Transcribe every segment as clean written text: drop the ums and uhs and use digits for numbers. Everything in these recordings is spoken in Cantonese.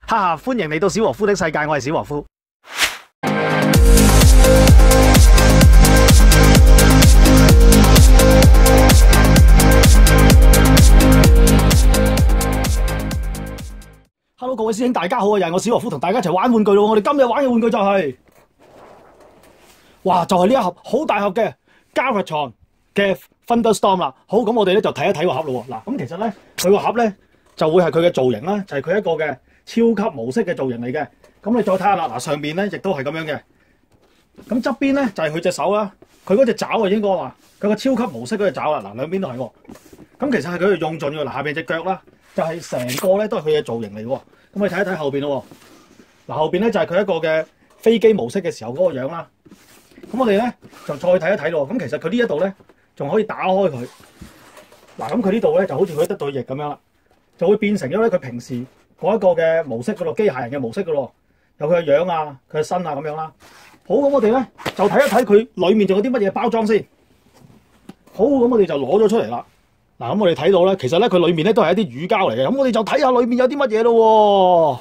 哈哈，歡迎嚟到小和夫的世界，我係小和夫。Hello， 各位師兄，大家好啊！又係我小和夫同大家一齊玩玩具咯。我哋今日玩嘅玩具就係、哇，就係呢一盒好大盒嘅 Galvatron 嘅 Thunderstorm 啦。好，咁我哋咧就睇一睇個盒咯。嗱，咁其實咧佢個盒咧就會係佢嘅造型啦，就係佢一個嘅超級模式嘅造型嚟嘅。咁你再睇下啦，嗱上面咧亦都係咁樣嘅。咁側邊咧就係佢隻手啦，佢嗰隻爪啊應該話佢個超級模式嗰隻爪啦。嗱兩邊都係喎。咁其實係佢哋用盡㗎。嗱下邊隻腳啦。就係成個咧都係佢嘅造型嚟喎，咁你睇一睇後邊咯。嗱後邊咧就係佢一個嘅飛機模式嘅時候嗰個樣啦。咁我哋咧就再睇一睇咯。咁其實佢呢一度咧仲可以打開佢。嗱咁佢呢度咧就好似佢得對翼咁樣啦，就會變成咗咧佢平時嗰一個嘅模式嗰度，機械人嘅模式噶咯。有佢嘅樣啊，佢嘅身啊咁樣啦。好，咁我哋咧就睇一睇佢裡面仲有啲乜嘢包裝先。好，咁我哋就攞咗出嚟啦。嗱咁我哋睇到咧，其實咧佢裏面咧都係一啲乳膠嚟嘅，咁我哋就睇下裏面有啲乜嘢咯喎。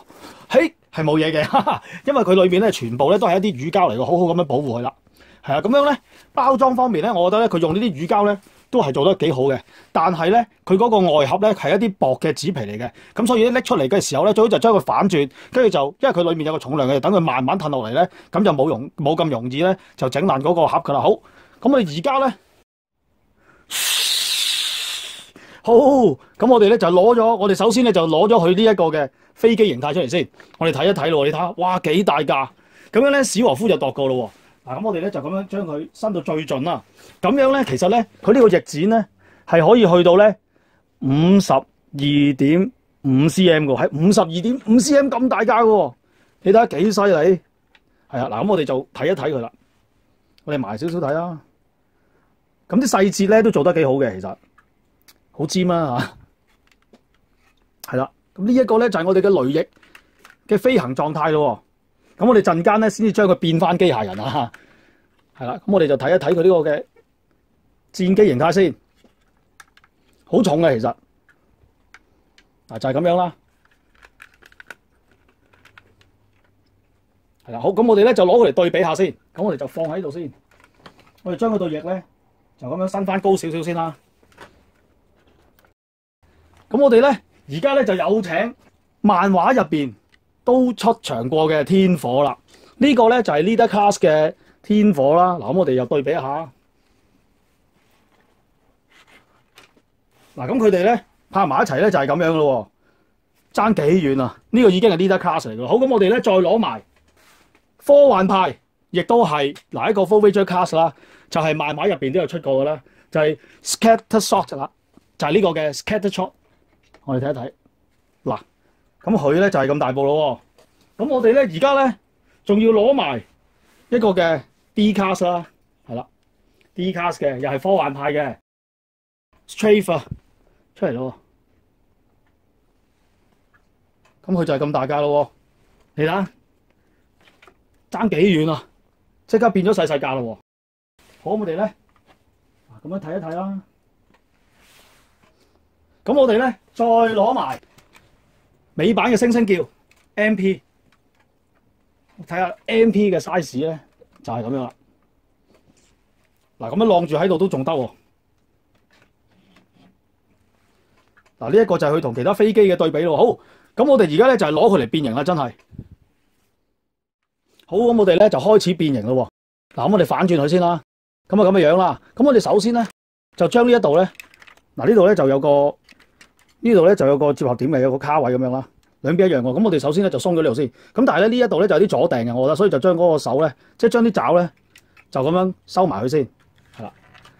嘿，係冇嘢嘅，因為佢裏面咧全部咧都係一啲乳膠嚟嘅，好好咁樣保護佢啦。係啊，咁樣咧包裝方面咧，我覺得咧佢用呢啲乳膠咧都係做得幾好嘅，但係咧佢嗰個外盒咧係一啲薄嘅紙皮嚟嘅，咁所以拎出嚟嘅時候咧，最好就將佢反轉，跟住就因為佢裏面有個重量嘅，等佢慢慢褪落嚟咧，咁就冇咁容易咧就整爛嗰個盒噶啦。好，咁我哋而家咧。好，咁我哋咧就攞咗，我哋首先咧就攞咗佢呢一個嘅飛機形態出嚟先，我哋睇一睇咯，你睇下，哇幾大架，咁樣咧小和夫就度過咯喎。嗱咁我哋咧就咁樣將佢伸到最盡啦，咁樣咧其實咧佢呢個翼展咧係可以去到咧52.5 cm 嘅，係52.5 cm 咁大架嘅喎，你睇下幾犀利，係啊，嗱咁我哋就睇一睇佢啦，我哋埋少少睇啦，咁啲細節咧都做得幾好嘅，其實。好尖啊嚇，係啦，咁呢一個咧就係我哋嘅雷翼嘅飛行狀態咯。咁我哋陣間咧先至將佢變翻機械人啊，係啦，咁我哋就睇一睇佢呢個嘅戰機形態先，好重嘅其實，嗱就係咁樣啦，係啦，好，咁我哋咧就攞佢嚟對比下先，咁我哋就放喺度先，我哋將佢對翼咧就咁樣伸翻高少少先啦。咁我哋咧，而家咧就有請漫畫入邊都出場過嘅天火啦。呢個咧就係 Leader Class 嘅天火啦。嗱，咁我哋又對比一下。嗱，咁佢哋咧拍埋一齊咧就係咁樣咯。爭幾遠啊？呢個已經係 Leader Class 嚟㗎。好，咁我哋咧再攞埋科幻派，亦都係嗱一個 Voyager Class 啦，就係漫畫入邊都有出過㗎啦，就係 Scattershot 啦，就係呢個嘅 Scattershot。我哋睇一睇，嗱，咁佢咧就係咁大部咯喎。咁我哋咧而家咧仲要攞埋一個嘅 D Class 啦，係啦 ，D Class 嘅又係科幻派嘅 Strafe 出嚟咯。咁佢就係咁大架咯喎，你睇，爭幾遠啊！即刻變咗細架咯喎。好，我哋咧咁樣睇一睇啦。咁我哋咧再攞埋美版嘅星星叫 MP， 睇下 MP 嘅 size 咧就係咁樣啦。嗱咁樣晾住喺度都仲得喎。嗱呢一個就係佢同其他飛機嘅對比咯。好，咁我哋而家咧就係攞佢嚟變形啦，真係。好，咁我哋咧就開始變形咯。嗱咁我哋反轉佢先啦。咁啊咁嘅樣啦。咁我哋首先咧就將呢一度咧，嗱呢度咧就有個。呢度咧就有個接合點嘅，有個卡位咁樣啦，兩邊一樣喎。咁我哋首先咧就鬆咗呢度先。咁但係咧呢一度咧就有啲阻掟嘅，我覺得，所以就將嗰個手咧，即係將啲爪咧就咁樣收埋佢先，係啦。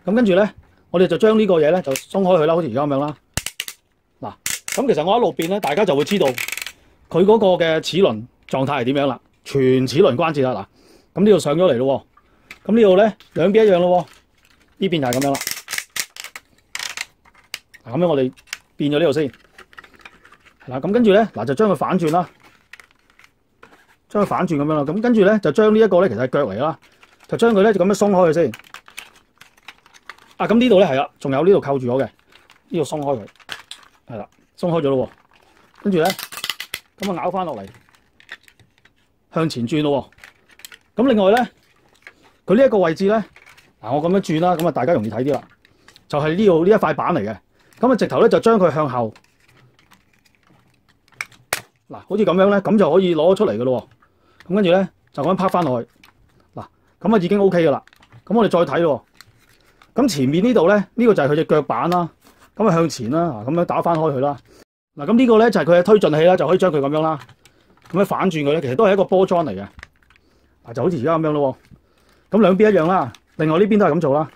咁跟住咧，我哋就將呢個嘢咧就鬆開佢啦，好似而家咁樣啦。嗱，咁其實我一路變咧，大家就會知道佢嗰個嘅齒輪狀態係點樣啦，全齒輪關節啦。嗱，咁呢度上咗嚟咯喎，咁呢度咧兩邊一樣咯喎，呢邊就係咁樣啦。嗱，咁樣我哋變咗呢度先，係啦，咁跟住咧，嗱就將佢反轉啦，將佢反轉咁樣啦，咁跟住咧就將呢一個咧其實係腳嚟啦，就將佢咧就咁樣鬆開佢先。啊，咁呢度咧係啦，仲有呢度扣住咗嘅，呢度鬆開佢，係啦，鬆開咗咯喎，跟住咧咁啊咬翻落嚟，向前轉咯喎。咁另外咧，佢呢一個位置咧，嗱我咁樣轉啦，咁啊大家容易睇啲啦。就係呢度呢一塊板嚟嘅，咁啊直頭咧就將佢向後，嗱好似咁樣咧，咁就可以攞出嚟嘅咯喎。咁跟住咧就咁樣拍翻落去，嗱咁啊已經 OK 嘅啦。咁我哋再睇咯。咁前面呢度咧，呢個就係佢隻腳板啦。咁啊向前啦，咁樣打翻開佢啦。嗱咁呢個咧就係佢嘅推進器啦，就可以將佢咁樣啦，咁樣反轉佢咧，其實都係一個波裝嚟嘅。嗱就好似而家咁樣咯。咁兩邊一樣啦，另外呢邊都係咁做啦。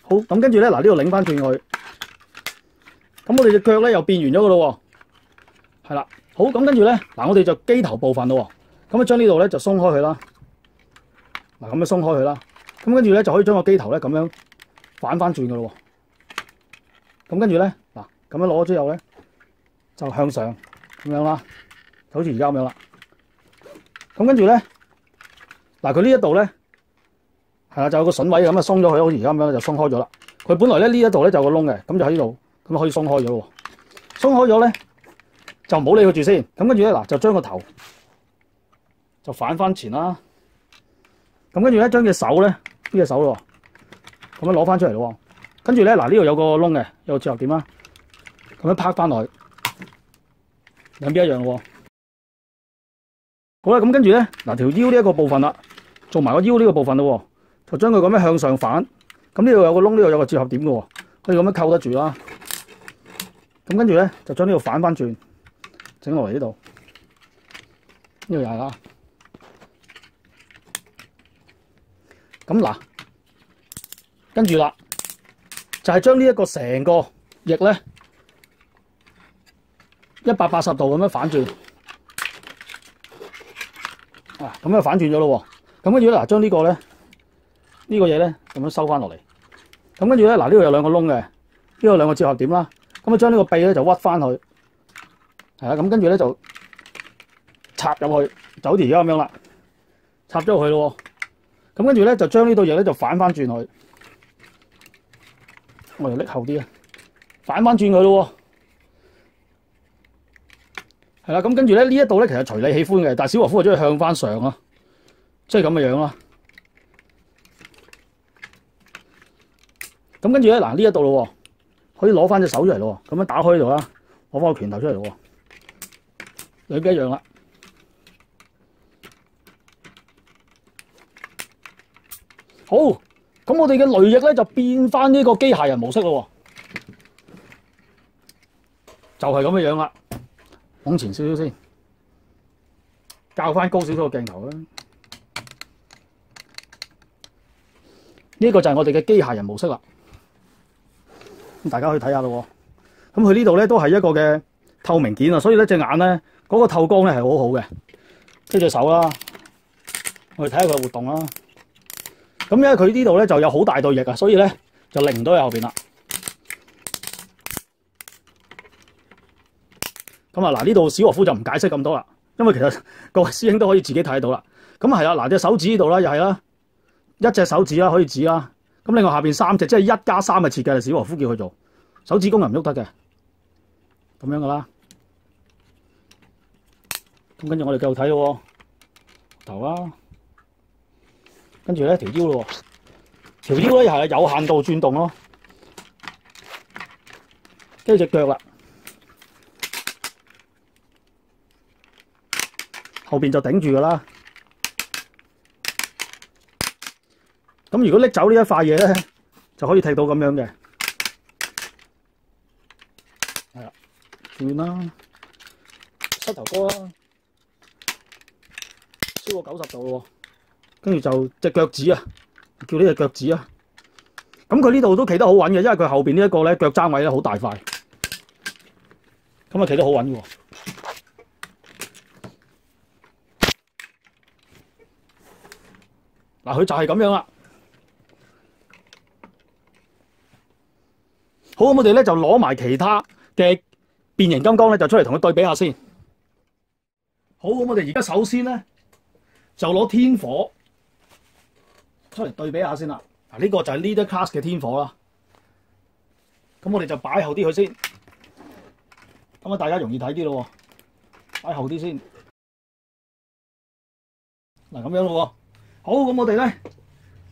好，咁跟住咧，嗱呢度擰翻轉佢。咁我哋隻腳咧又變完咗嘅咯喎。係啦，好咁跟住咧，嗱我哋就機頭部分咯喎。咁啊將呢度咧就鬆開佢啦。嗱咁樣鬆開佢啦。咁跟住咧就可以將個機頭咧咁樣反翻轉嘅咯喎。咁跟住咧，嗱咁樣攞咗之後咧，就向上咁樣啦，就好似而家咁樣啦。咁跟住咧，嗱佢呢一度咧係啦，就有個筍位咁啊，鬆咗佢，好似而家咁樣就鬆開咗啦。佢本來咧呢一度咧就有個窿嘅，咁就喺呢度，咁可以鬆開咗咯。鬆開咗咧就唔好理佢住先。咁跟住咧嗱，就將個頭就反翻前啦。咁跟住咧將隻手咧呢隻手咯，咁樣攞翻出嚟咯。跟住咧嗱呢度有個窿嘅，有個接合點啦，咁樣拍翻落去，兩邊一樣咯。好啦，咁跟住咧嗱條腰呢一個部分啦，做埋個腰呢個部分咯，就將佢咁樣向上反。咁呢度有個窿，呢度有個接合點嘅，可以咁樣扣得住啦。咁跟住咧就將呢度反翻轉，整落嚟呢度，呢度又係啦。咁嗱，跟住啦，就係將呢一個成個翼咧180度咁樣反轉，啊咁樣反轉咗咯喎。咁跟住咧嗱，將呢個咧呢個嘢咧咁樣收翻落嚟。咁跟住咧嗱，呢度有兩個窿嘅，呢度有兩個接合點啦。咁啊將呢個臂咧就屈翻去，係啦。咁跟住咧就插入去，就好似而家咁樣啦，插咗入去咯。咁跟住咧就將呢度嘢咧就反翻轉去，我哋拎後啲啊，反翻轉佢咯喎，係啦。咁跟住咧呢一度咧其實隨你喜歡嘅，但係小和夫我中意向翻上啊，即係咁嘅樣啦。咁跟住咧嗱呢一度咯喎，可以攞翻隻手出嚟咯喎，咁樣打開呢度啦，攞翻個拳頭出嚟咯喎，兩邊一樣啦。好，咁我哋嘅雷翼咧就變翻呢個機械人模式咯，就係咁嘅樣啦。往前少少先，較翻高少少個鏡頭啦。呢個就係我哋嘅機械人模式啦。咁大家可以睇下咯。咁佢呢度咧都係一個嘅透明件啊，所以咧隻眼咧嗰個透光咧係好好嘅。呢隻手啦，我哋睇下佢嘅活動啦。咁因為佢呢度咧就有好大對翼啊，所以咧就擰唔到喺後邊啦。咁啊嗱，呢度小和夫就唔解釋咁多啦，因為其實各位師兄都可以自己睇到啦。咁係啦，嗱隻手指呢度啦，又係啦，一隻手指啦可以指啦。咁另外下邊三隻即係1+3嘅設計，小和夫叫佢做手指公又唔喐得嘅，咁樣噶啦。咁跟住我哋繼續睇咯，頭啦。跟住咧條腰咯，條腰咧又係有限度轉動咯，跟住隻腳啦，後邊就頂住噶啦。咁如果拎走呢一塊嘢咧，就可以踢到咁樣嘅，係啦，轉啦，膝頭哥啦，超過90度咯。跟住就隻腳趾啊，叫呢隻腳趾啊。咁佢呢度都企得好穩嘅，因為佢後邊呢一個咧腳踭位咧好大塊，咁啊企得好穩喎。嗱，佢就係咁樣啦。好，咁我哋咧就攞埋其他嘅變形金剛咧，就出嚟同佢對比下先。好，咁我哋而家首先咧就攞天火出嚟對比下先啦。嗱，呢個就係 Leader Class 嘅天火啦。咁我哋就擺後啲佢先，咁啊大家容易睇啲咯喎，擺後啲先。嗱咁樣咯喎，好，咁我哋咧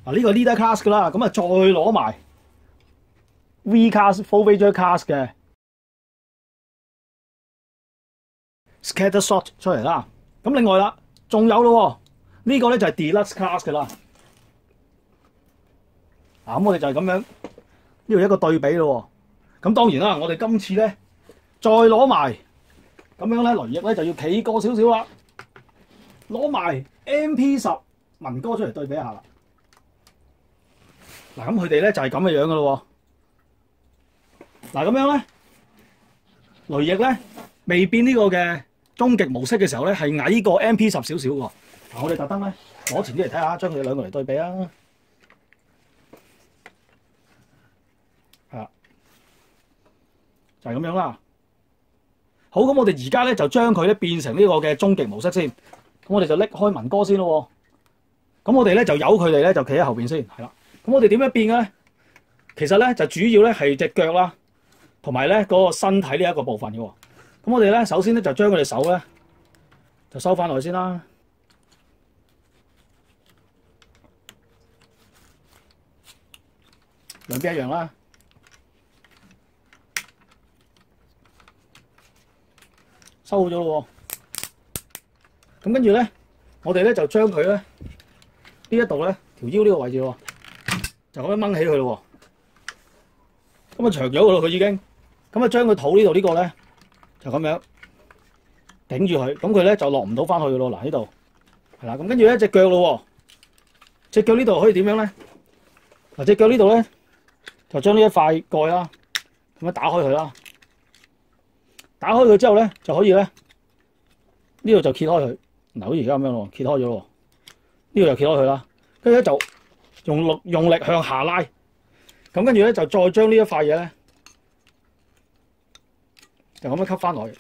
嗱呢個 leader class 噶啦，咁啊再攞埋 V class full visual class 嘅 scatter shot 出嚟啦。咁另外啦，仲有咯喎，呢個咧就係 deluxe class 噶啦。嗱咁我哋就係咁樣，呢度一個對比咯喎。咁當然啦，我哋今次咧再攞埋咁樣咧，雷翼咧就要企過少少啦，攞埋 MP10 文哥出嚟對比一下啦。嗱咁佢哋咧就係咁嘅樣噶咯喎。嗱咁樣咧，雷翼咧未變呢個嘅終極模式嘅時候咧，係矮過 MP10 少少喎。嗱我哋特登咧攞前啲嚟睇下，將佢哋兩個嚟對比啊。係啦，就係咁樣啦。好，咁我哋而家咧就將佢咧變成呢個嘅終極模式先。咁我哋就拎開文哥先咯喎。咁我哋咧就由佢哋咧就企喺後邊先，係啦。咁我哋點樣變嘅咧？其實咧就主要咧係隻腳啦，同埋咧嗰個身體呢一個部分嘅喎。咁我哋咧首先咧就將佢哋手咧就收翻落去先啦。兩邊一樣啦。收好咗咯喎。咁跟住咧，我哋咧就將佢咧呢一度咧條腰呢個位置喎，就咁樣掹起佢咯喎。咁啊長咗噶咯，佢已經。咁啊將佢肚呢度呢個咧就咁樣頂住佢，咁佢咧就落唔到翻去噶咯。嗱呢度係啦。咁跟住咧隻腳咯喎，隻腳呢度可以點樣咧？嗱隻腳呢度咧就將呢一塊蓋啦，咁樣打開佢啦。打開佢之後咧就可以咧呢度就揭開佢。嗱好似而家咁樣咯，揭開咗咯。呢度就揭開佢啦。跟住咧就用力向下拉。咁跟住咧就再將呢一塊嘢咧就咁樣吸翻落去，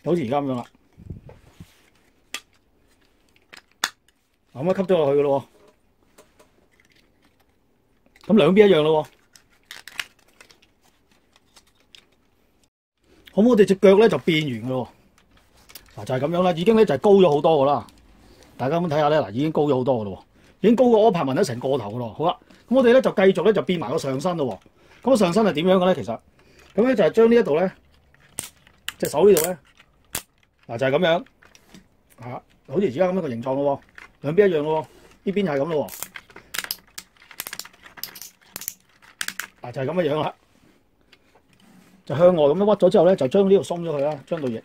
好似而家咁樣啦。咁樣吸咗落去嘅咯喎。咁兩邊一樣咯喎。咁我哋隻腳咧就變完嘅咯。嗱就係咁樣啦，已經咧就係高咗好多嘅啦。大家咁睇下咧，嗱已經高咗好多嘅咯喎，已經高過柯柏文一成個頭嘅咯。好啦，咁我哋咧就繼續咧就變埋個上身咯喎。咁個上身係點樣嘅咧？其實咁咧就係將呢一度咧隻手呢度咧嗱就係咁樣嚇，好似而家咁樣個形狀咯喎，兩邊一樣咯喎，呢邊就係咁咯喎。嗱就係咁嘅樣啦。就向外咁樣屈咗之後咧，就將呢度鬆咗佢啦，將對翼。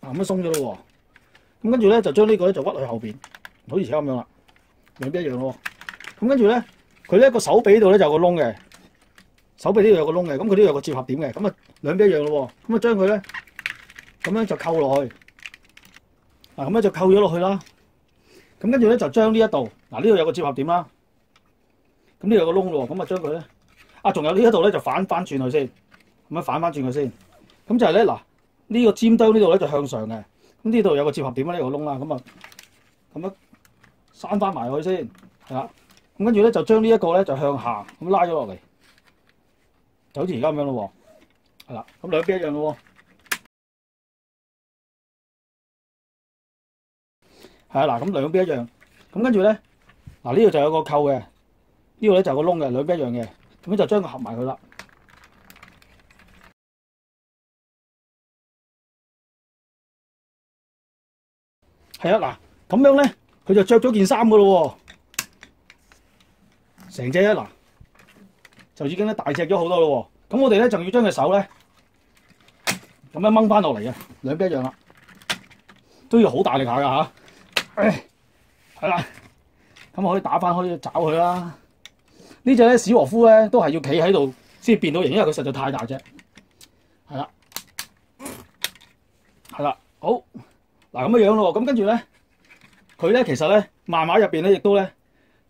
咁樣鬆咗咯喎。咁跟住咧就將呢個咧就屈去後邊，好似而家咁樣啦，兩邊一樣咯。咁跟住咧，佢呢個手臂呢度咧就有個窿嘅，手臂呢度有個窿嘅，咁佢呢度有個接合點嘅，咁啊兩邊一樣咯喎。咁啊將佢咧咁樣就扣落去，嗱咁樣就扣咗落去啦。咁跟住咧就將呢一度，嗱呢度有個接合點啦。咁呢度有個窿咯喎，咁啊將佢咧，仲有呢一度咧就反翻轉佢先，咁樣反翻轉佢先。咁就係咧嗱，呢個尖端呢度咧就向上嘅，咁呢度有個接合點啦，呢個窿啦，咁啊咁樣閂翻埋佢先，係啦。咁跟住咧就將呢一個咧就向下咁拉咗落嚟，就好似而家咁樣咯喎，係啦。咁兩邊一樣咯喎，係啊嗱，咁兩邊一樣。咁跟住咧嗱呢度就有個扣嘅。呢度咧就有個窿嘅，兩邊一樣嘅，咁樣就將佢合埋佢啦。係啊，嗱咁樣咧，佢就着咗件衫噶咯喎，成隻咧嗱就已經咧大隻咗好多咯喎。咁我哋咧就要將隻手咧咁樣掹翻落嚟啊，兩邊一樣啦，都要好大力下噶嚇。係啦，咁可以打翻可以找佢啦。呢隻咧史和夫咧都係要企喺度先變到型，因為佢實在太大隻。係啦，係啦，好嗱咁嘅樣咯。咁跟住咧，佢咧其實咧漫畫入邊咧亦都咧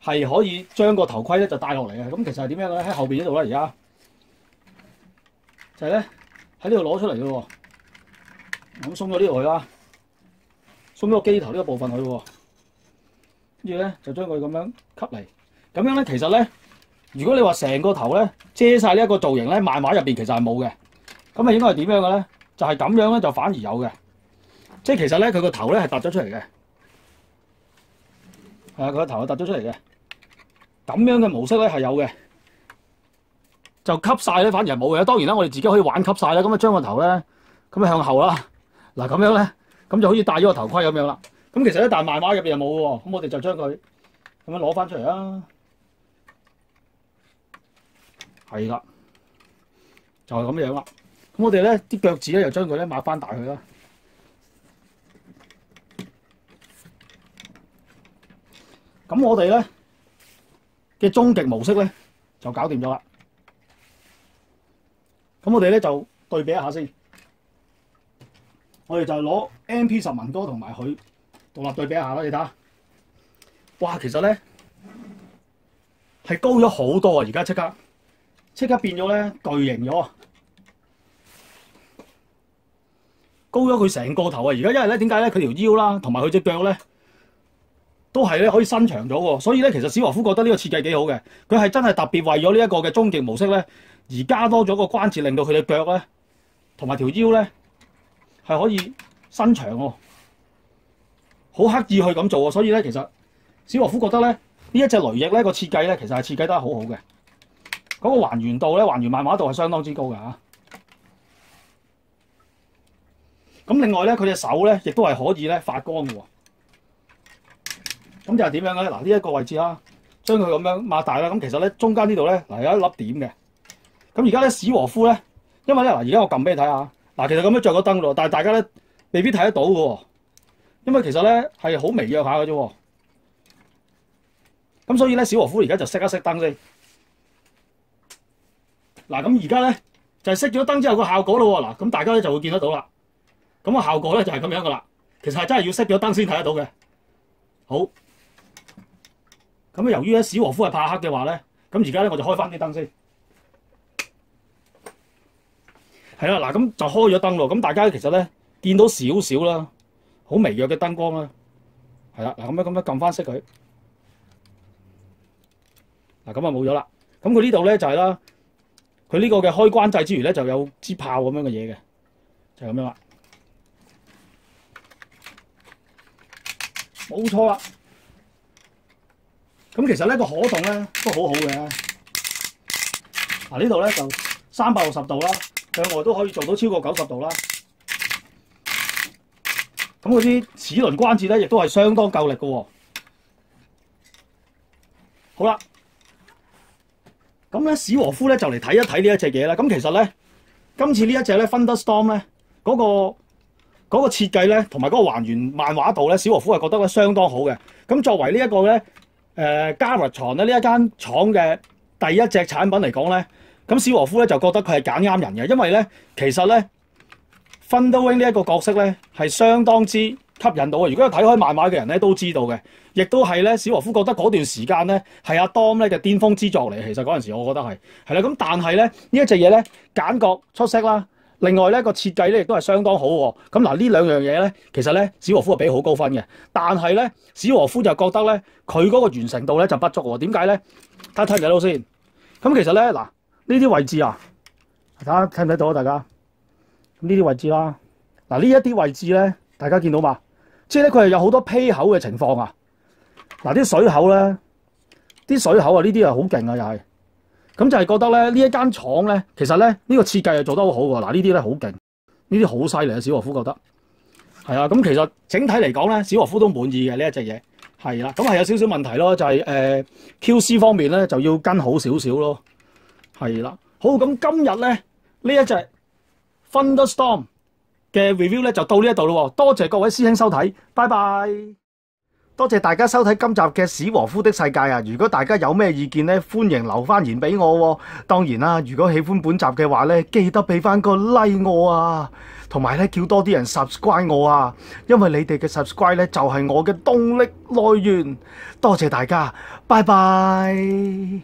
係可以將個頭盔咧就戴落嚟嘅。咁其實係點樣嘅咧？喺後邊呢度啦，而家就係咧喺呢度攞出嚟嘅喎。咁鬆咗呢度去啦，鬆咗個機頭呢個部分去喎。跟住咧就將佢咁樣吸嚟。咁樣咧其實咧，如果你話成個頭咧遮晒呢一個造型咧，漫畫入邊其實係冇嘅。咁啊應該係點樣嘅咧？就係咁樣咧就反而有嘅。即係其實咧佢個頭咧係凸咗出嚟嘅。係啊，佢個頭係凸咗出嚟嘅。咁樣嘅模式咧係有嘅。就吸晒咧，反而係冇嘅。當然啦，我哋自己可以玩吸晒啦。咁啊，將個頭咧咁啊向後啦。嗱咁樣咧，咁就好似戴咗個頭盔咁樣啦。咁其實咧，但係漫畫入邊又冇喎。咁我哋就將佢咁樣攞翻出嚟啦。係啦，就係咁樣啦。咁我哋咧啲腳趾咧又將佢咧擘翻大佢啦。咁我哋咧嘅終極模式咧就搞掂咗啦。咁我哋咧就對比一下先，我哋就攞 MP10文哥同埋佢獨立對比一下啦。你睇下，哇，其實咧係高咗好多啊！而家即刻變咗咧巨型咗啊，高咗佢成個頭啊！而家因為咧點解咧？佢條腰啦，同埋佢隻腳咧都係咧可以伸長咗喎。所以咧，其實史和夫覺得呢個設計幾好嘅，佢係真係特別為咗呢一個嘅終極模式咧。而加多咗個關節，令到佢隻腳咧同埋條腰咧係可以伸長喎，好刻意去咁做喎。所以咧，其實史和夫覺得咧呢一隻雷翼咧個設計咧其實係設計得好好嘅。嗰個還原度咧，還原漫畫度係相當之高㗎嚇。咁另外咧，佢隻手咧亦都係可以咧發光嘅喎。咁就係點樣嘅咧？嗱，呢一個位置啦，將佢咁樣擘大啦。咁其實咧中間呢度咧嗱有一粒點嘅。咁而家咧史和夫咧，因為咧嗱，而家我撳俾你睇下，嗱，其實咁樣着咗燈咯，但係大家咧未必睇得到嘅喎，因為其實咧係好微弱下嘅啫喎。咁所以咧史和夫而家就熄一熄燈先。嗱，咁而家咧就係熄咗燈之後個效果咯喎。嗱，咁大家咧就會見得到啦。咁個效果咧就係咁樣噶啦。其實係真係要熄咗燈先睇得到嘅。好。咁由於咧史和夫係怕黑嘅話咧，咁而家咧我就開翻啲燈先。係啦，嗱咁就開咗燈咯。咁大家其實咧見到少少啦，好微弱嘅燈光啦。係啦，嗱咁樣撳翻熄佢。嗱咁啊冇咗啦。咁佢呢度咧就係啦，佢呢個嘅開關掣之餘咧就有支炮咁樣嘅嘢嘅，就係咁樣啦。冇錯啦。咁其實咧個可動咧都好好嘅。嗱呢度咧就360度啦。向外都可以做到超過90度啦。咁嗰啲齒輪關節咧，亦都係相當夠力嘅喎。好啦，咁咧史和夫咧就嚟睇一睇呢一隻嘢啦。咁其實咧，今次呢一隻咧 Thunderstorm 咧嗰個設計咧，同埋嗰個還原漫畫度咧，史和夫係覺得咧相當好嘅。咁作為呢一個咧Galvatron 咧呢一間廠嘅第一隻產品嚟講咧。咁史和夫咧就覺得佢係揀啱人嘅，因為咧其實咧 Thunderwing 呢一個角色咧係相當之吸引到嘅。如果有睇開漫畫嘅人咧都知道嘅，亦都係咧史和夫覺得嗰段時間咧係阿 Dom 咧嘅巔峰之作嚟。其實嗰陣時我覺得係啦。咁但係咧呢一隻嘢咧揀角出色啦，另外咧個設計咧亦都係相當好喎。咁嗱呢兩樣嘢咧，其實咧史和夫係俾好高分嘅，但係咧史和夫就覺得咧佢嗰個完成度咧就不足喎。點解咧？睇唔睇到先？咁其實咧嗱。呢啲位置啊，睇下睇唔睇到啊？大家咁呢啲位置啦，嗱呢一啲位置咧，大家見到嘛？即係咧，佢係有好多披口嘅情況啊！嗱啲水口咧，啲水口啊，呢啲係好勁啊，又係咁就係覺得咧呢一間廠咧，其實咧呢個設計係做得好好喎。嗱呢啲咧好勁，呢啲好犀利啊！史和夫覺得係啊，咁其實整體嚟講咧，史和夫都滿意嘅呢一隻嘢係啦。咁係有少少問題咯，就係QC 方面咧就要跟好少少咯。係啦，好咁今日咧呢一隻 Thunderstorm 嘅 review 咧就到呢一度咯。多謝各位師兄收睇，拜拜。多謝大家收睇今集嘅史和夫的世界啊！如果大家有咩意見咧，歡迎留翻言俾我。當然啦，如果喜歡本集嘅話咧，記得俾翻個 like 我啊，同埋咧叫多啲人 subscribe 我啊，因為你哋嘅 subscribe 咧就係我嘅動力來源。多謝大家，拜拜。